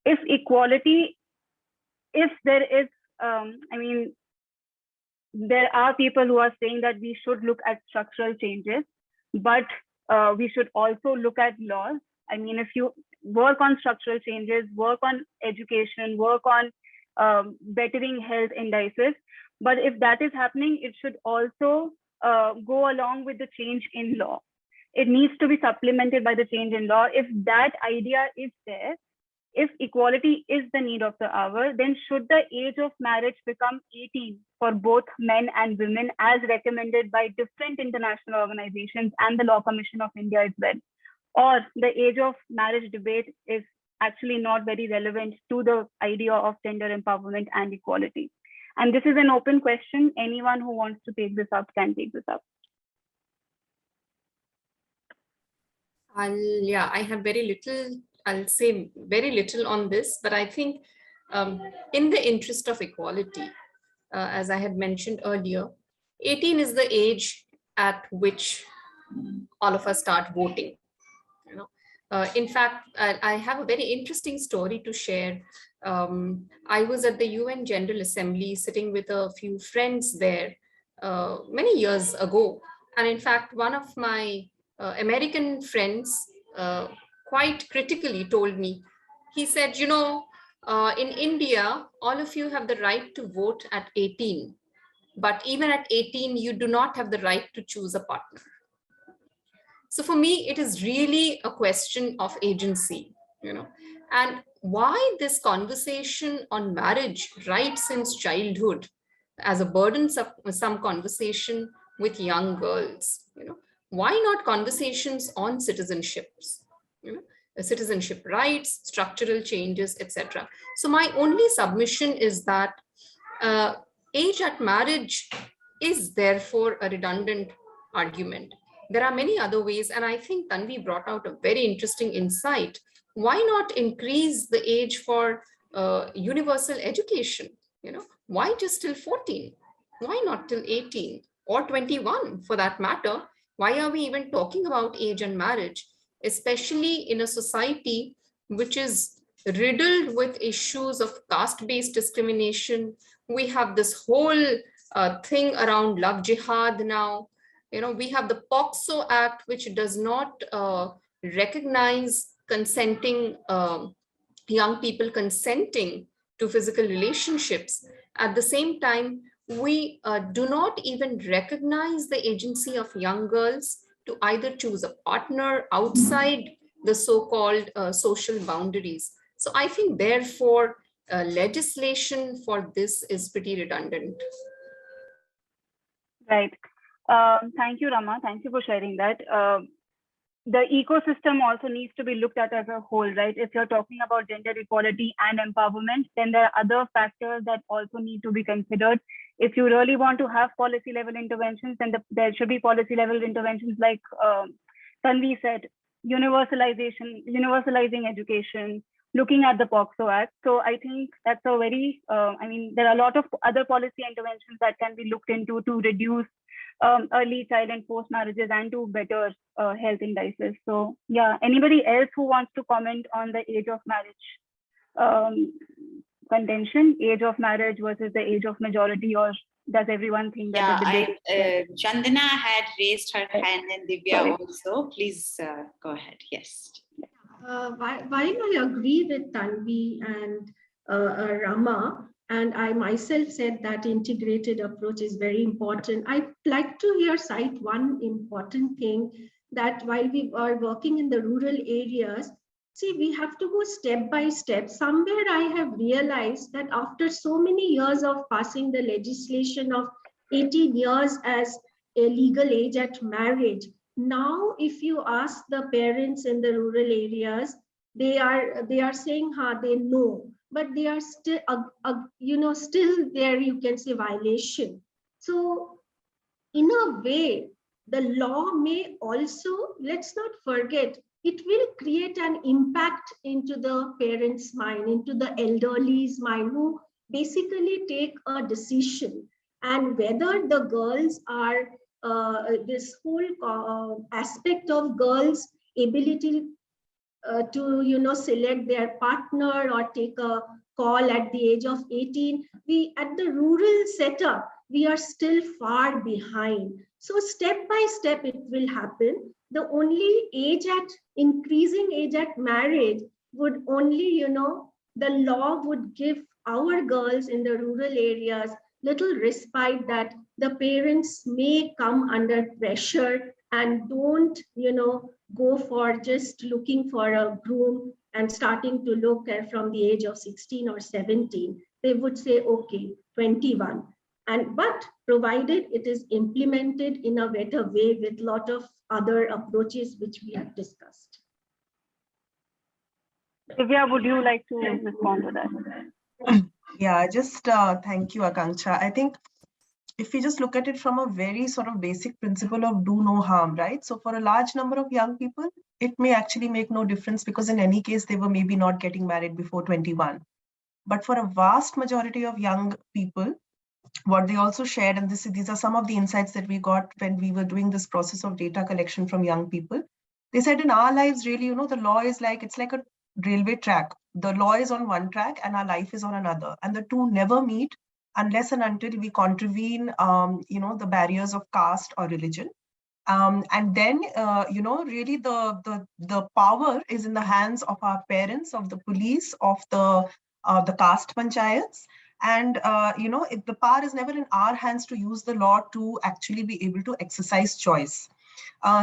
if equality, if there is, I mean, there are people who are saying that we should look at structural changes, but we should also look at laws. I mean, if you work on structural changes, work on education, work on bettering health indices, but if that is happening, it should also go along with the change in law. It needs to be supplemented by the change in law. If that idea is there, if equality is the need of the hour, then should the age of marriage become 18 for both men and women, as recommended by different international organizations and the Law Commission of India as well? Or the age of marriage debate is actually not very relevant to the idea of gender empowerment and equality? And this is an open question. Anyone who wants to take this up can take this up. I have very little, I'll say very little on this, but I think in the interest of equality, as I had mentioned earlier, 18 is the age at which all of us start voting. In fact, I have a very interesting story to share. I was at the UN General Assembly sitting with a few friends there many years ago. And in fact, one of my American friends quite critically told me, he said, you know, in India, all of you have the right to vote at 18, but even at 18, you do not have the right to choose a partner. So for me, it is really a question of agency, you know, and why this conversation on marriage right since childhood as a burdensome conversation with young girls, you know, why not conversations on citizenships, you know, citizenship rights, structural changes, etc. So my only submission is that age at marriage is therefore a redundant argument. There are many other ways, and I think Tanvi brought out a very interesting insight. Why not increase the age for universal education? You know, why just till 14? Why not till 18 or 21 for that matter? Why are we even talking about age and marriage, especially in a society which is riddled with issues of caste-based discrimination? We have this whole thing around love jihad now. You know, we have the POCSO Act, which does not recognize consenting, young people consenting to physical relationships. At the same time, we do not even recognize the agency of young girls to either choose a partner outside the so-called social boundaries. So I think, therefore, legislation for this is pretty redundant. Right. Thank you, Rama. Thank you for sharing that. The ecosystem also needs to be looked at as a whole, right? If you're talking about gender equality and empowerment, then there are other factors that also need to be considered. If you really want to have policy level interventions, then there should be policy level interventions like Tanvi said, universalizing education, looking at the POCSO Act. So I think that's a very, I mean, there are a lot of other policy interventions that can be looked into to reduce early child and forced marriages and to better health indices. So yeah, anybody else who wants to comment on the age of marriage contention, age of marriage versus the age of majority, or does everyone think that the debate? Chandana had raised her hand and Divya also. Please go ahead. Yes. While I agree with Tanvi and Rama, and I myself said that integrated approach is very important, I'd like to cite one important thing, that while we are working in the rural areas, see, we have to go step by step. Somewhere I have realized that after so many years of passing the legislation of 18 years as a legal age at marriage, now if you ask the parents in the rural areas, they are saying they know, but they are still still there, you can say, violation. So in a way, the law may also, let's not forget, it will create an impact into the parents' mind, into the elderly's mind, who basically take a decision. And whether the girls are, this whole aspect of girls' ability to select their partner or take a call at the age of 18. We at the rural setup, we are still far behind. So step by step it will happen. The only increasing age at marriage would only, the law would give our girls in the rural areas little respite, that the parents may come under pressure and don't, go for just looking for a groom and starting to look at from the age of 16 or 17. They would say, okay, 21. But provided it is implemented in a better way with a lot of other approaches which we have discussed. Divya, would you like to respond to that? Yeah, just thank you, Akanksha. I think if we just look at it from a very sort of basic principle of do no harm, right? So for a large number of young people, it may actually make no difference because in any case, they were maybe not getting married before 21. But for a vast majority of young people, what they also shared, and these are some of the insights that we got when we were doing this process of data collection from young people. They said in our lives, really, the law is like, it's like a railway track. The law is on one track and our life is on another. And the two never meet unless and until we contravene, the barriers of caste or religion. And then, really the power is in the hands of our parents, of the police, of the caste panchayats. And, if the power is never in our hands to use the law to actually be able to exercise choice.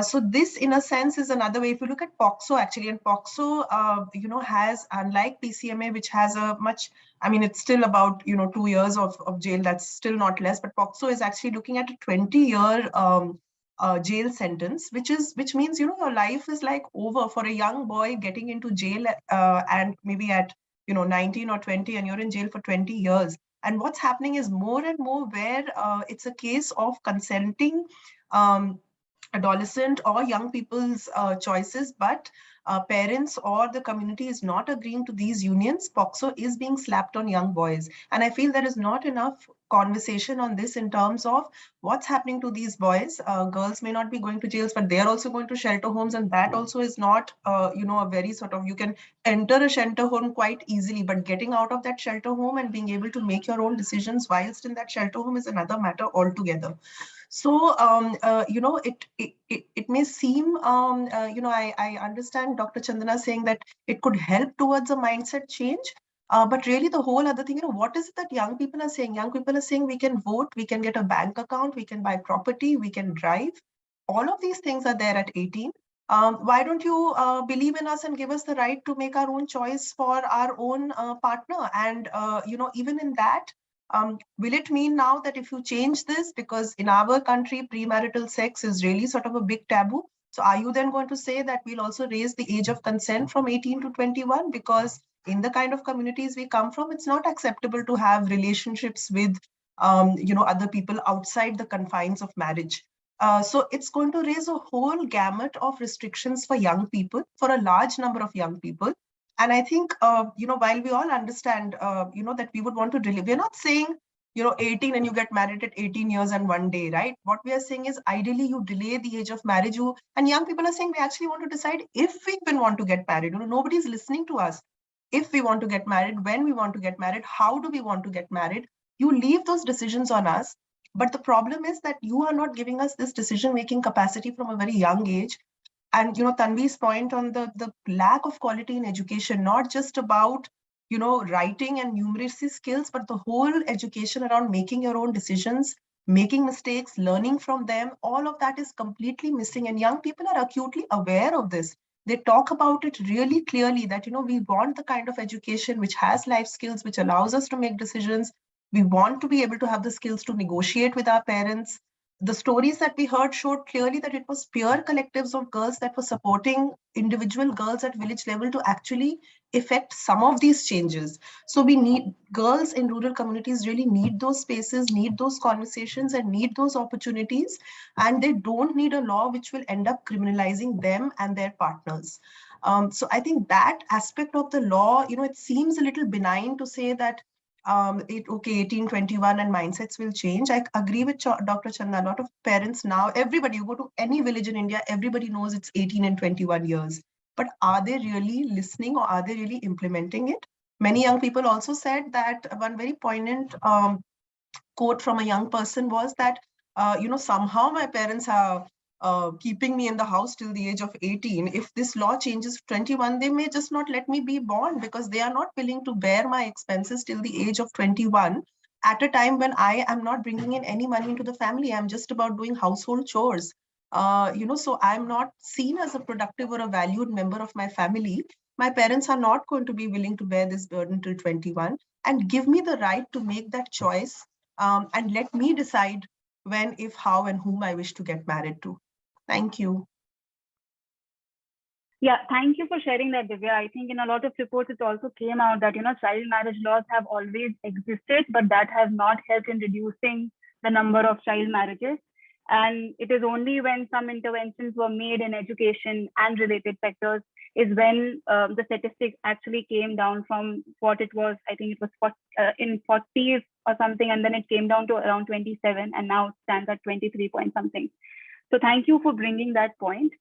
So this, in a sense, is another way. If you look at POCSO, actually, and POCSO, has, unlike PCMA, which has a much, it's still about, 2 years of jail. That's still not less. But POCSO is actually looking at a 20-year jail sentence, which means, your life is like over for a young boy getting into jail and maybe at, 19 or 20, and you're in jail for 20 years. And what's happening is more and more where it's a case of consenting adolescent or young people's choices, but parents or the community is not agreeing to these unions. POCSO is being slapped on young boys. And I feel there is not enough conversation on this in terms of what's happening to these boys. Girls may not be going to jails, but they're also going to shelter homes. And that also is not, a very sort of, you can enter a shelter home quite easily, but getting out of that shelter home and being able to make your own decisions whilst in that shelter home is another matter altogether. So, it may seem, I understand Dr. Chandana saying that it could help towards a mindset change. But really the whole other thing, what is it that young people are saying? Young people are saying we can vote, we can get a bank account, we can buy property, we can drive. All of these things are there at 18. Why don't you believe in us and give us the right to make our own choice for our own partner? And, even in that, will it mean now that if you change this, because in our country, premarital sex is really sort of a big taboo. So are you then going to say that we'll also raise the age of consent from 18 to 21? Because in the kind of communities we come from, it's not acceptable to have relationships with, other people outside the confines of marriage. So it's going to raise a whole gamut of restrictions for young people, for a large number of young people. And I think, while we all understand, that we would want to delay, we're not saying, 18 and you get married at 18 years and 1 day, right? What we are saying is ideally you delay the age of marriage. And young people are saying we actually want to decide if we even want to get married. Nobody's listening to us. If we want to get married, when we want to get married, how do we want to get married? You leave those decisions on us. But the problem is that you are not giving us this decision-making capacity from a very young age. And, Tanvi's point on the lack of quality in education, not just about, writing and numeracy skills, but the whole education around making your own decisions, making mistakes, learning from them, all of that is completely missing. And young people are acutely aware of this. They talk about it really clearly that, we want the kind of education which has life skills, which allows us to make decisions. We want to be able to have the skills to negotiate with our parents. The stories that we heard showed clearly that it was peer collectives of girls that were supporting individual girls at village level to actually effect some of these changes. So we need girls in rural communities really need those spaces, need those conversations, and need those opportunities. And they don't need a law which will end up criminalizing them and their partners. So I think that aspect of the law, it seems a little benign to say that 18, 21 and mindsets will change. I agree with Dr. Chanda. A lot of parents now, everybody, you go to any village in India, everybody knows it's 18 and 21 years. but are they really listening or are they really implementing it? Many young people also said that one very poignant quote from a young person was that, somehow my parents are keeping me in the house till the age of 18. If this law changes to 21, they may just not let me be born because they are not willing to bear my expenses till the age of 21 at a time when I am not bringing in any money into the family. I'm just about doing household chores. So I'm not seen as a productive or a valued member of my family. My parents are not going to be willing to bear this burden till 21 and give me the right to make that choice, and let me decide when, if, how, and whom I wish to get married to. Thank you. Yeah, thank you for sharing that, Divya. I think in a lot of reports, it also came out that, child marriage laws have always existed, but that has not helped in reducing the number of child marriages. And it is only when some interventions were made in education and related sectors is when the statistics actually came down from what it was. I think it was in 40s or something, and then it came down to around 27, and now it stands at 23 point something. So thank you for bringing that point.